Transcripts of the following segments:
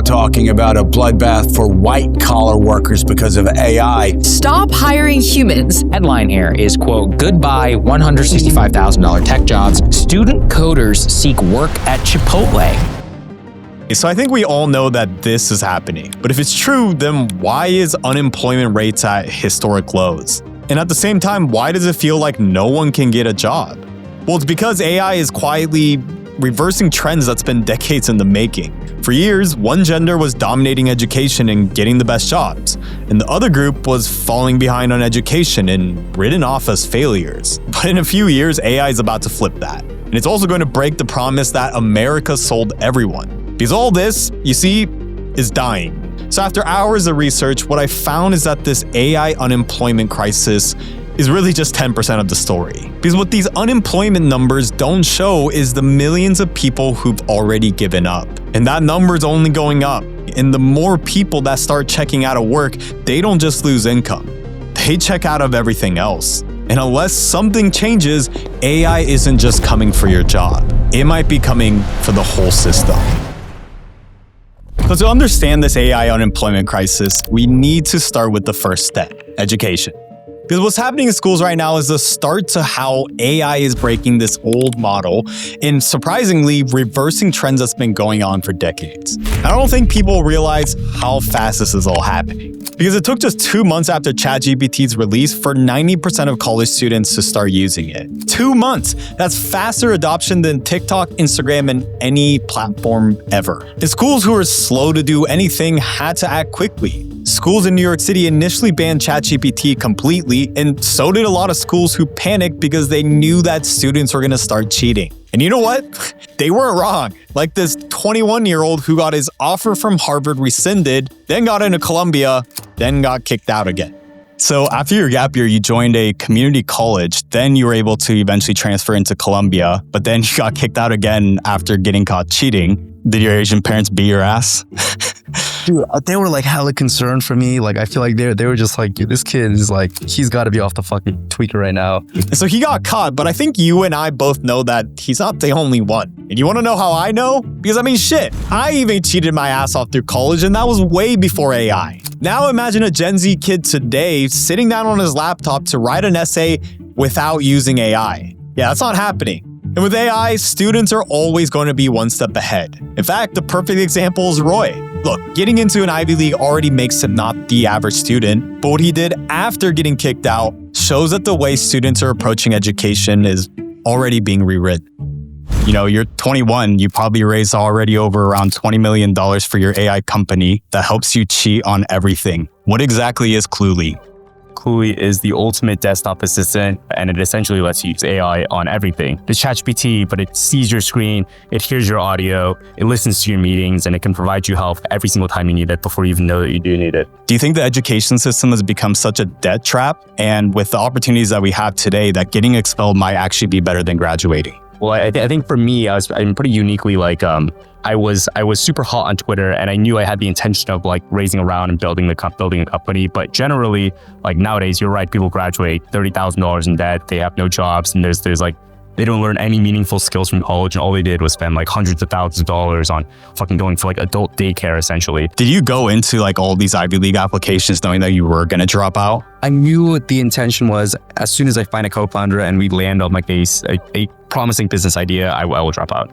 talking about a bloodbath for white-collar workers because of AI. Stop hiring humans. Headline here is, quote, goodbye $165,000 tech jobs. Student coders seek work at Chipotle. So I think we all know that this is happening. But if it's true, then why is unemployment rates at historic lows? And at the same time, why does it feel like no one can get a job? Well, it's because AI is quietly reversing trends that's been decades in the making. For years, one gender was dominating education and getting the best jobs, and the other group was falling behind on education and written off as failures. But in a few years, AI is about to flip that. And it's also going to break the promise that America sold everyone. Because all this, you see, is dying. So after hours of research, what I found is that this AI unemployment crisis is really just 10% of the story. Because what these unemployment numbers don't show is the millions of people who've already given up. And that number is only going up. And the more people that start checking out of work, they don't just lose income. They check out of everything else. And unless something changes, AI isn't just coming for your job. It might be coming for the whole system. So to understand this AI unemployment crisis, we need to start with the first step, education. Because what's happening in schools right now is the start to how AI is breaking this old model and surprisingly reversing trends that's been going on for decades. I don't think people realize how fast this is all happening. Because it took just 2 months after ChatGPT's release for 90% of college students to start using it. 2 months! That's faster adoption than TikTok, Instagram, and any platform ever. And schools who were slow to do anything had to act quickly. Schools in New York City initially banned ChatGPT completely, and so did a lot of schools who panicked because they knew that students were going to start cheating. And you know what? They weren't wrong. Like this 21-year-old who got his offer from Harvard rescinded, then got into Columbia, then got kicked out again. So after your gap year, you joined a community college, then you were able to eventually transfer into Columbia, but then you got kicked out again after getting caught cheating. Did your Asian parents beat your ass? Dude, they were like hella concerned for me. Like, I feel like they were just like, dude, this kid is like, he's got to be off the fucking tweaker right now. So he got caught, but I think you and I both know that he's not the only one. And you want to know how I know? Because I mean, shit, I even cheated my ass off through college, and that was way before AI. Now imagine a Gen Z kid today sitting down on his laptop to write an essay without using AI. Yeah, that's not happening. And with AI, students are always going to be one step ahead. In fact, the perfect example is Roy. Look, getting into an Ivy League already makes him not the average student, but what he did after getting kicked out shows that the way students are approaching education is already being rewritten. You know, you're 21, you probably raised already over around $20 million for your AI company that helps you cheat on everything. What exactly is Cluely? Cluely is the ultimate desktop assistant, and it essentially lets you use AI on everything. It's ChatGPT, but it sees your screen, it hears your audio, it listens to your meetings, and it can provide you help every single time you need it before you even know that you do need it. Do you think the education system has become such a debt trap? And with the opportunities that we have today, that getting expelled might actually be better than graduating? Well, I think for me, I'm pretty uniquely like, I was super hot on Twitter, and I knew I had the intention of like raising around and building a company. But generally, like nowadays, you're right, people graduate $30,000 in debt, they have no jobs, and there's like, they don't learn any meaningful skills from college, and all they did was spend like hundreds of thousands of dollars on fucking going for like adult daycare, essentially. Did you go into like all these Ivy League applications knowing that you were gonna drop out? I knew what the intention was. As soon as I find a co-founder and we land on like a promising business idea, I will drop out.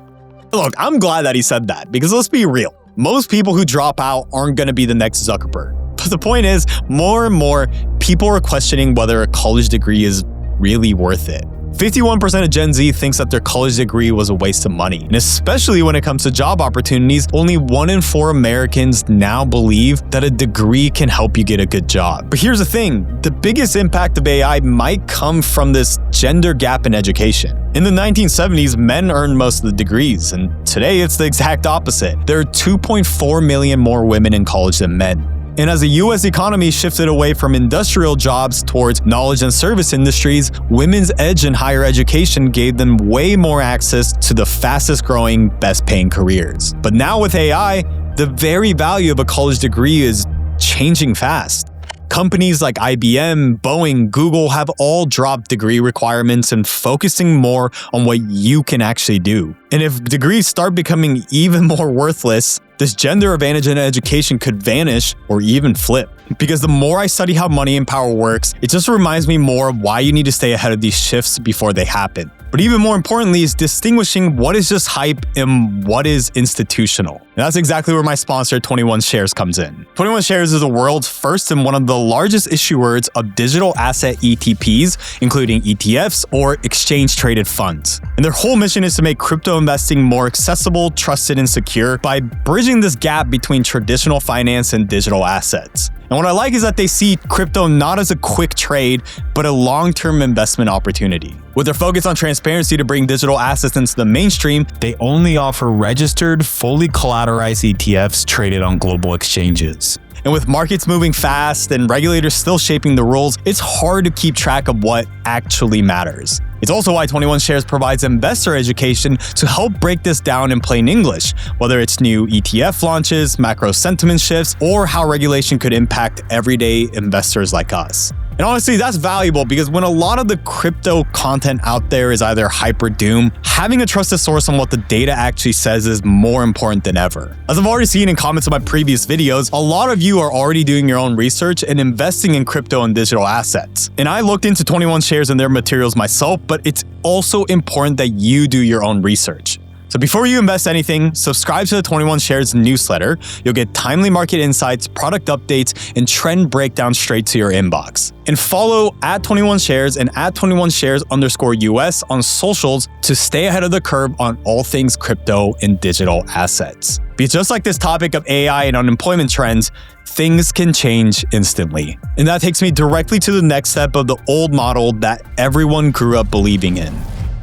Look, I'm glad that he said that, because let's be real. Most people who drop out aren't gonna be the next Zuckerberg. But the point is, more and more people are questioning whether a college degree is really worth it. 51% of Gen Z thinks that their college degree was a waste of money. And especially when it comes to job opportunities, only 1 in 4 Americans now believe that a degree can help you get a good job. But here's the thing, the biggest impact of AI might come from this gender gap in education. In the 1970s, men earned most of the degrees, and today it's the exact opposite. There are 2.4 million more women in college than men. And as the US economy shifted away from industrial jobs towards knowledge and service industries, women's edge in higher education gave them way more access to the fastest growing, best paying careers. But now with AI, the very value of a college degree is changing fast. Companies like IBM, Boeing, Google have all dropped degree requirements and focusing more on what you can actually do. And if degrees start becoming even more worthless, this gender advantage in education could vanish or even flip. Because the more I study how money and power works, it just reminds me more of why you need to stay ahead of these shifts before they happen. But even more importantly is distinguishing what is just hype and what is institutional. And that's exactly where my sponsor 21 Shares comes in. 21 Shares is the world's first and one of the largest issuers of digital asset ETPs, including ETFs or exchange-traded funds. And their whole mission is to make crypto investing more accessible, trusted, and secure by bridging this gap between traditional finance and digital assets. And what I like is that they see crypto not as a quick trade, but a long-term investment opportunity. With their focus on transparency to bring digital assets into the mainstream, they only offer registered, fully collateralized ETFs traded on global exchanges. And with markets moving fast and regulators still shaping the rules, it's hard to keep track of what actually matters. It's also why 21 Shares provides investor education to help break this down in plain English, whether it's new ETF launches, macro sentiment shifts, or how regulation could impact everyday investors like us. And honestly, that's valuable because when a lot of the crypto content out there is either hype or doom, having a trusted source on what the data actually says is more important than ever. As I've already seen in comments of my previous videos, a lot of you are already doing your own research and investing in crypto and digital assets. And I looked into 21 Shares and their materials myself, but it's also important that you do your own research. So before you invest anything, subscribe to the 21 Shares newsletter. You'll get timely market insights, product updates, and trend breakdowns straight to your inbox. And follow @21Shares and @21Shares_US on socials to stay ahead of the curve on all things crypto and digital assets. Because just like this topic of AI and unemployment trends, things can change instantly. And that takes me directly to the next step of the old model that everyone grew up believing in.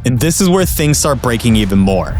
And this is where things start breaking even more.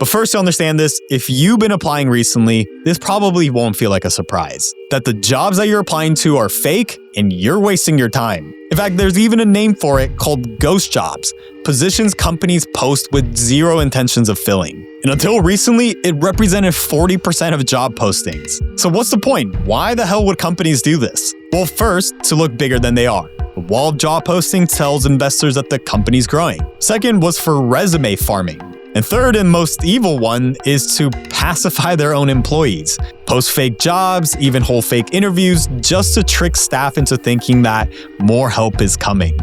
But first, to understand this, if you've been applying recently, this probably won't feel like a surprise. That the jobs that you're applying to are fake and you're wasting your time. In fact, there's even a name for it called ghost jobs, positions companies post with zero intentions of filling. And until recently, it represented 40% of job postings. So what's the point? Why the hell would companies do this? Well, first, to look bigger than they are. The wall of job postings tells investors that the company's growing. Second was for resume farming. And third and most evil one is to pacify their own employees. Post fake jobs, even hold fake interviews, just to trick staff into thinking that more help is coming.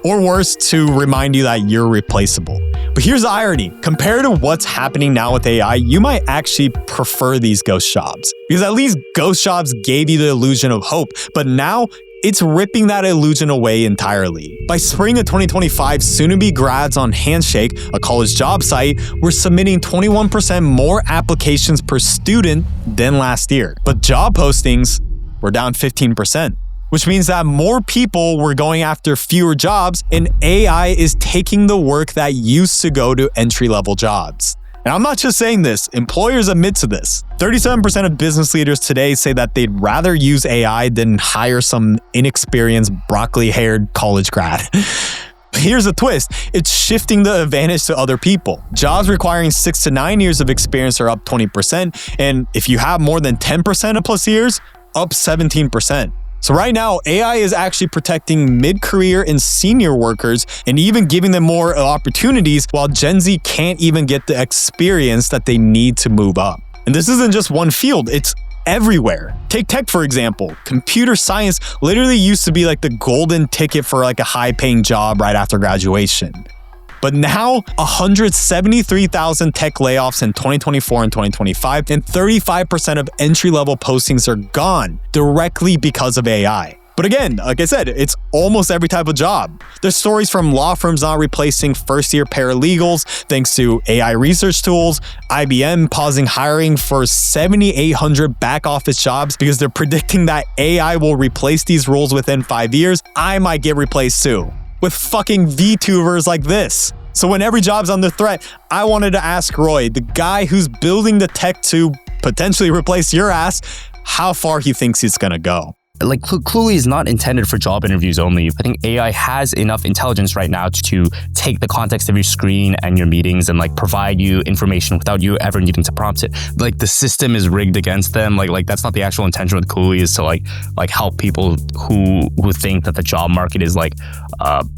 Or worse, to remind you that you're replaceable. But here's the irony. Compared to what's happening now with AI, you might actually prefer these ghost jobs. Because at least ghost jobs gave you the illusion of hope. But now, it's ripping that illusion away entirely. By spring of 2025, soon-to-be grads on Handshake, a college job site, were submitting 21% more applications per student than last year. But job postings were down 15%, which means that more people were going after fewer jobs, and AI is taking the work that used to go to entry-level jobs. And I'm not just saying this, employers admit to this. 37% of business leaders today say that they'd rather use AI than hire some inexperienced, broccoli-haired college grad. Here's the twist, it's shifting the advantage to other people. Jobs requiring 6 to 9 years of experience are up 20%, and if you have more than 10% of plus years, up 17%. So right now, AI is actually protecting mid-career and senior workers and even giving them more opportunities while Gen Z can't even get the experience that they need to move up. And this isn't just one field, it's everywhere. Take tech, for example. Computer science literally used to be like the golden ticket for like a high-paying job right after graduation. But now, 173,000 tech layoffs in 2024 and 2025, and 35% of entry-level postings are gone directly because of AI. But again, like I said, it's almost every type of job. There's stories from law firms not replacing first-year paralegals thanks to AI research tools, IBM pausing hiring for 7,800 back-office jobs because they're predicting that AI will replace these roles within 5 years. I might get replaced too. With fucking VTubers like this. So when every job's under threat, I wanted to ask Roy, the guy who's building the tech to potentially replace your ass, how far he thinks he's gonna go. Like Cluey is not intended for job interviews only. I think AI has enough intelligence right now to take the context of your screen and your meetings and like provide you information without you ever needing to prompt it. Like the system is rigged against them. Like that's not the actual intention with Cluey, is to like help people who think that the job market is like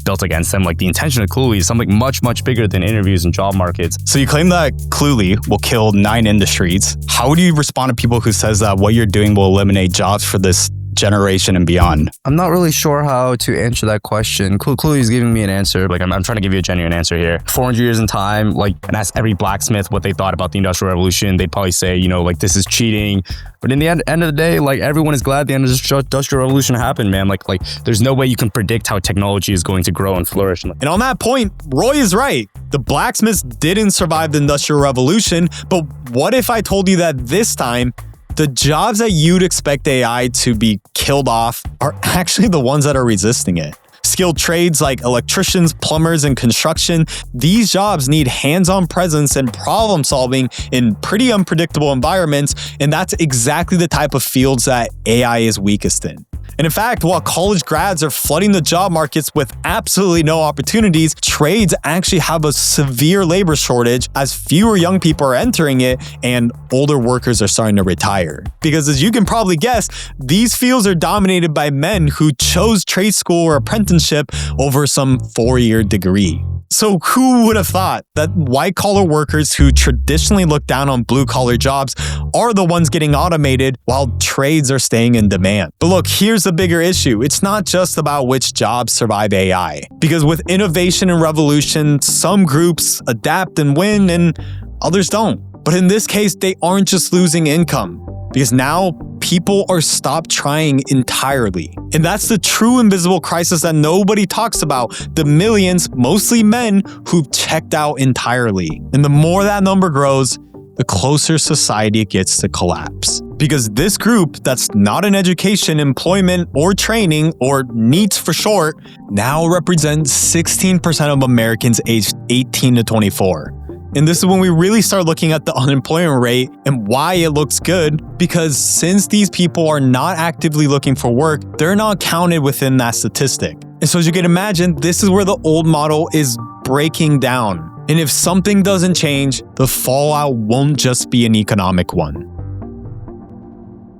built against them. Like the intention of Cluely is something much, much bigger than interviews and job markets. So you claim that Cluely will kill 9 industries. How do you respond to people who says that what you're doing will eliminate jobs for this generation and beyond? I'm not really sure how to answer that question. Cluely's giving me an answer. Like I'm trying to give you a genuine answer here. 400 years in time, like, and ask every blacksmith what they thought about the Industrial Revolution. They'd probably say, you know, like this is cheating. But in the end of the day, like everyone is glad the Industrial Revolution happened, man. Like there's no way you can predict how technology is going to grow and flourish. And on that point, Roy is right. The blacksmiths didn't survive the Industrial Revolution, but what if I told you that this time, the jobs that you'd expect AI to be killed off are actually the ones that are resisting it? Skilled trades like electricians, plumbers, and construction, these jobs need hands-on presence and problem solving in pretty unpredictable environments, and that's exactly the type of fields that AI is weakest in. And in fact, while college grads are flooding the job markets with absolutely no opportunities, trades actually have a severe labor shortage as fewer young people are entering it and older workers are starting to retire. Because as you can probably guess, these fields are dominated by men who chose trade school or apprenticeship over some 4-year degree. So who would have thought that white-collar workers who traditionally look down on blue-collar jobs are the ones getting automated while trades are staying in demand? But look, here's the bigger issue. It's not just about which jobs survive AI. Because with innovation and revolution, some groups adapt and win and others don't. But in this case, they aren't just losing income. Because now people are stopped trying entirely. And that's the true invisible crisis that nobody talks about. The millions, mostly men, who've checked out entirely. And the more that number grows, the closer society gets to collapse. Because this group that's not in education, employment, or training, or NEETS for short, now represents 16% of Americans aged 18 to 24. And this is when we really start looking at the unemployment rate and why it looks good, because since these people are not actively looking for work, they're not counted within that statistic. And so as you can imagine, this is where the old model is breaking down. And if something doesn't change, the fallout won't just be an economic one.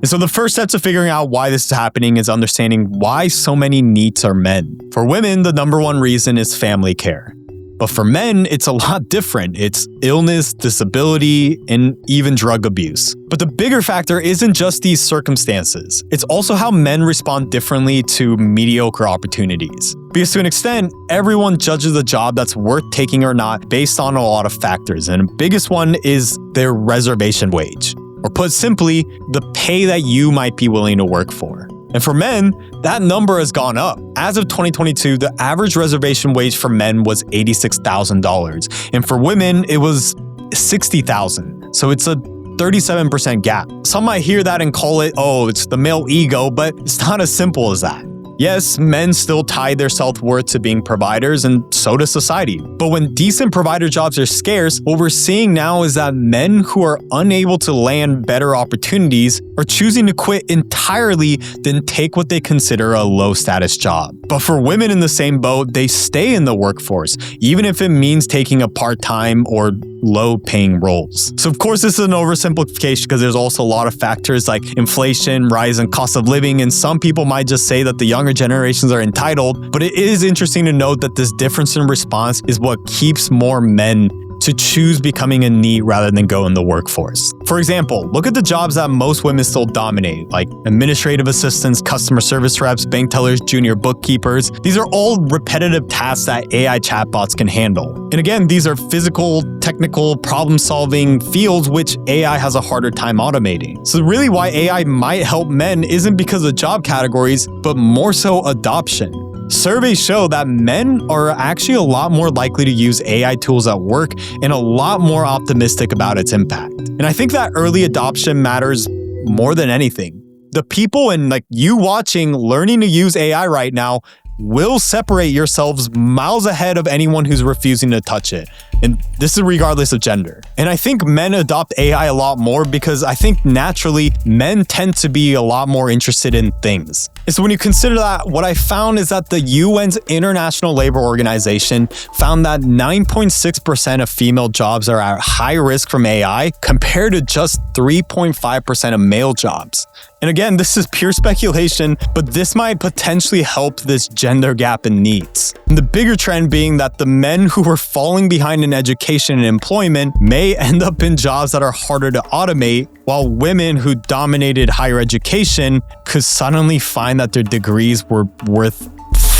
And so the first step to figuring out why this is happening is understanding why so many NEETs are men. For women, the number one reason is family care. But for men, it's a lot different. It's illness, disability, and even drug abuse. But the bigger factor isn't just these circumstances. It's also how men respond differently to mediocre opportunities. Because to an extent, everyone judges a job that's worth taking or not based on a lot of factors. And the biggest one is their reservation wage. Or put simply, the pay that you might be willing to work for. And for men, that number has gone up. As of 2022, the average reservation wage for men was $86,000. And for women, it was $60,000. So it's a 37% gap. Some might hear that and call it, oh, it's the male ego, but it's not as simple as that. Yes, men still tie their self-worth to being providers, and so does society. But when decent provider jobs are scarce, what we're seeing now is that men who are unable to land better opportunities are choosing to quit entirely than take what they consider a low-status job. But for women in the same boat, they stay in the workforce, even if it means taking a part-time or low-paying roles. So of course, this is an oversimplification because there's also a lot of factors like inflation, rise in cost of living, and some people might just say that the younger generations are entitled, but it is interesting to note that this difference in response is what keeps more men to choose becoming a NEET rather than go in the workforce. For example, look at the jobs that most women still dominate, like administrative assistants, customer service reps, bank tellers, junior bookkeepers. These are all repetitive tasks that AI chatbots can handle. And again, these are physical, technical, problem-solving fields which AI has a harder time automating. So really why AI might help men isn't because of job categories, but more so adoption. Surveys show that men are actually a lot more likely to use AI tools at work and a lot more optimistic about its impact. And I think that early adoption matters more than anything. The people and you watching learning to use AI right now will separate yourselves miles ahead of anyone who's refusing to touch it. And this is regardless of gender. And I think men adopt AI a lot more because I think naturally men tend to be a lot more interested in things. And so when you consider that, what I found is that the UN's International Labor Organization found that 9.6% of female jobs are at high risk from AI compared to just 3.5% of male jobs. And again, this is pure speculation, but this might potentially help this gender gap in NEETS. And the bigger trend being that the men who were falling behind in education and employment may end up in jobs that are harder to automate, while women who dominated higher education could suddenly find that their degrees were worth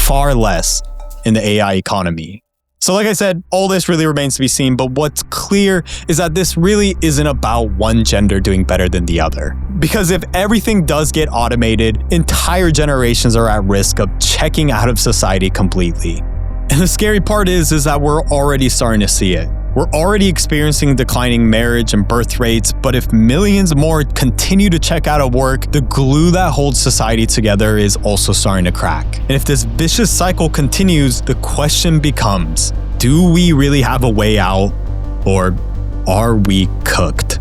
far less in the AI economy. So like I said, all this really remains to be seen, but what's clear is that this really isn't about one gender doing better than the other. Because if everything does get automated, entire generations are at risk of checking out of society completely. And the scary part is that we're already starting to see it. We're already experiencing declining marriage and birth rates, but if millions more continue to check out of work, the glue that holds society together is also starting to crack. And if this vicious cycle continues, the question becomes, do we really have a way out, or are we cooked?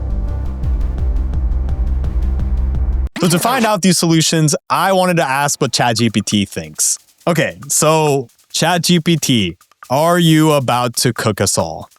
So to find out these solutions, I wanted to ask what ChatGPT thinks. Okay, so ChatGPT, are you about to cook us all?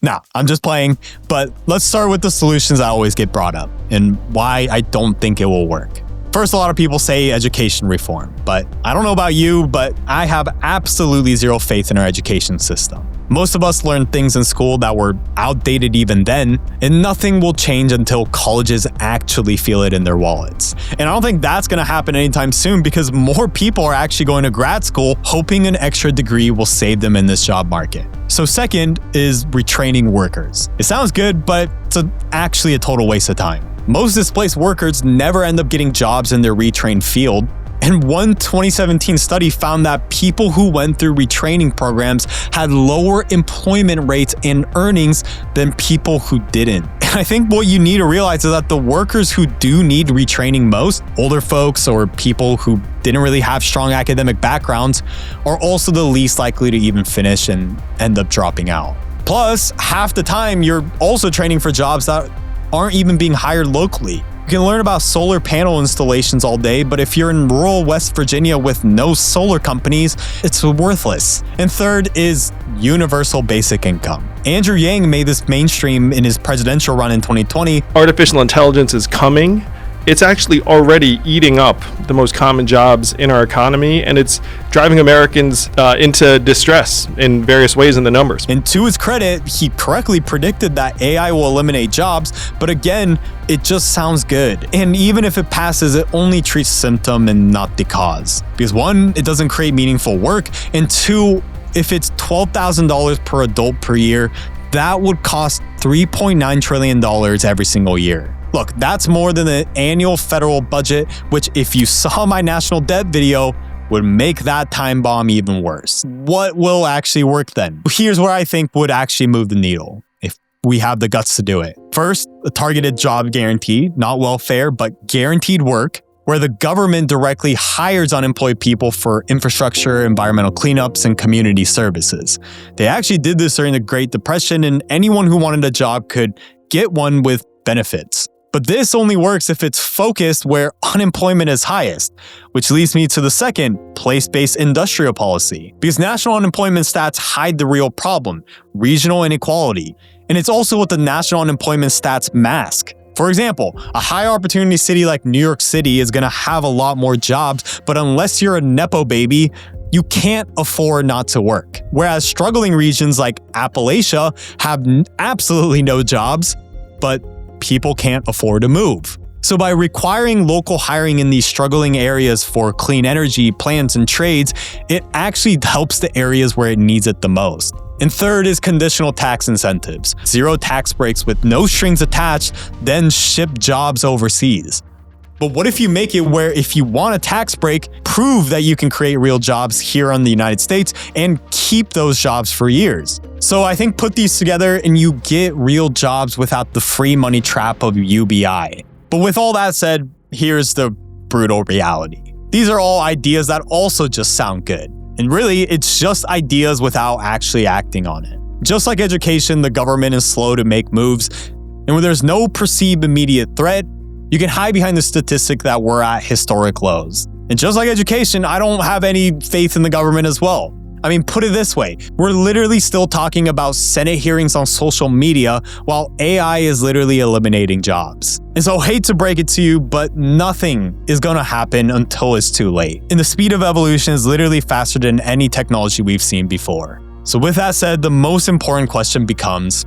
Nah, I'm just playing, but let's start with the solutions that always get brought up and why I don't think it will work. First, a lot of people say education reform, but I don't know about you, but I have absolutely zero faith in our education system. Most of us learned things in school that were outdated even then, and nothing will change until colleges actually feel it in their wallets. And I don't think that's going to happen anytime soon because more people are actually going to grad school hoping an extra degree will save them in this job market. So second is retraining workers. It sounds good, but it's actually a total waste of time. Most displaced workers never end up getting jobs in their retrained field. And one 2017 study found that people who went through retraining programs had lower employment rates and earnings than people who didn't. And I think what you need to realize is that the workers who do need retraining most, older folks or people who didn't really have strong academic backgrounds, are also the least likely to even finish and end up dropping out. Plus, half the time you're also training for jobs that aren't even being hired locally. You can learn about solar panel installations all day, but if you're in rural West Virginia with no solar companies, it's worthless. And third is universal basic income. Andrew Yang made this mainstream in his presidential run in 2020. Artificial intelligence is coming. It's actually already eating up the most common jobs in our economy, and it's driving Americans into distress in various ways in the numbers. And to his credit, he correctly predicted that AI will eliminate jobs, but again, it just sounds good. And even if it passes, it only treats symptom and not the cause. Because one, it doesn't create meaningful work, and two, if it's $12,000 per adult per year, that would cost $3.9 trillion every single year. Look, that's more than the annual federal budget, which if you saw my national debt video, would make that time bomb even worse. What will actually work then? Here's where I think would actually move the needle, if we have the guts to do it. First, a targeted job guarantee, not welfare, but guaranteed work, where the government directly hires unemployed people for infrastructure, environmental cleanups, and community services. They actually did this during the Great Depression, and anyone who wanted a job could get one with benefits. But this only works if it's focused where unemployment is highest, which leads me to the second, place-based industrial policy. Because national unemployment stats hide the real problem, regional inequality. And it's also what the national unemployment stats mask. For example, a high opportunity city like New York City is going to have a lot more jobs, but unless you're a Nepo baby, you can't afford not to work. Whereas struggling regions like Appalachia have absolutely no jobs, but people can't afford to move. So by requiring local hiring in these struggling areas for clean energy, plants, and trades, it actually helps the areas where it needs it the most. And third is conditional tax incentives. Zero tax breaks with no strings attached, then ship jobs overseas. But what if you make it where if you want a tax break, prove that you can create real jobs here in the United States and keep those jobs for years? So I think put these together and you get real jobs without the free money trap of UBI. But with all that said, here's the brutal reality. These are all ideas that also just sound good. And really, it's just ideas without actually acting on it. Just like education, the government is slow to make moves. And when there's no perceived immediate threat, you can hide behind the statistic that we're at historic lows. And just like education, I don't have any faith in the government as well. I mean, put it this way, we're literally still talking about Senate hearings on social media while AI is literally eliminating jobs. And so hate to break it to you, but nothing is gonna happen until it's too late. And the speed of evolution is literally faster than any technology we've seen before. So with that said, the most important question becomes,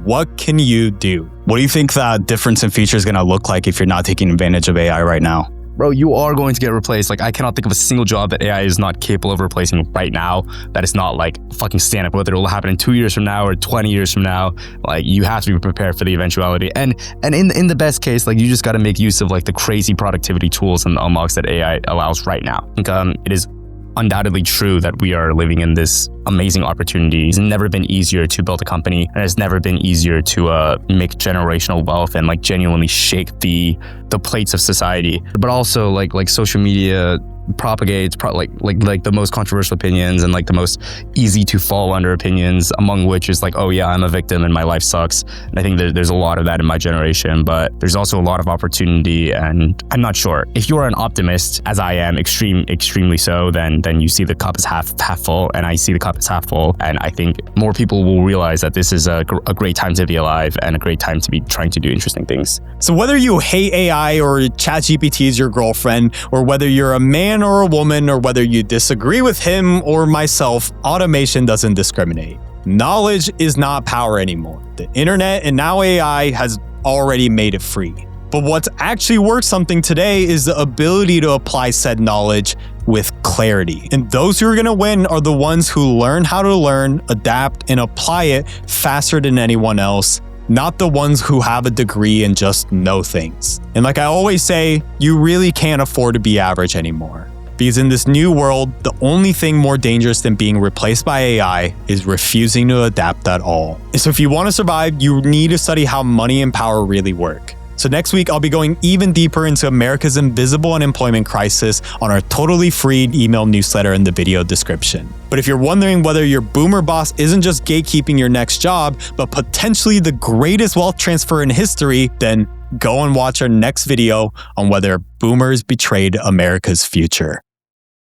what can you do? What do you think that difference in feature is gonna look like if you're not taking advantage of AI right now? Bro, you are going to get replaced. Like, I cannot think of a single job that AI is not capable of replacing right now. That is not like fucking stand up, whether it will happen in 2 years from now or 20 years from now. Like, you have to be prepared for the eventuality. And in the best case, like, you just got to make use of like the crazy productivity tools and unlocks that AI allows right now. I think it is undoubtedly true that we are living in this amazing opportunity. It's never been easier to build a company, and it's never been easier to make generational wealth and like genuinely shake the plates of society. But also like social media propagates like the most controversial opinions and like the most easy to fall under opinions, among which is like, oh yeah, I'm a victim and my life sucks. And I think there's a lot of that in my generation, but there's also a lot of opportunity. And I'm not sure if you are an optimist, as I am, extremely so, then you see the cup is half full, and I see the cup is half full. And I think more people will realize that this is a great time to be alive and a great time to be trying to do interesting things. So whether you hate AI or ChatGPT is your girlfriend, or whether you're a man or a woman, or whether you disagree with him or myself, automation doesn't discriminate. Knowledge is not power anymore. The internet and now AI has already made it free. But what's actually worth something today is the ability to apply said knowledge with clarity. And those who are going to win are the ones who learn how to learn, adapt, and apply it faster than anyone else, not the ones who have a degree and just know things. And like I always say, you really can't afford to be average anymore. Because in this new world, the only thing more dangerous than being replaced by AI is refusing to adapt at all. And so if you want to survive, you need to study how money and power really work. So next week, I'll be going even deeper into America's invisible unemployment crisis on our totally free email newsletter in the video description. But if you're wondering whether your boomer boss isn't just gatekeeping your next job, but potentially the greatest wealth transfer in history, then go and watch our next video on whether boomers betrayed America's future.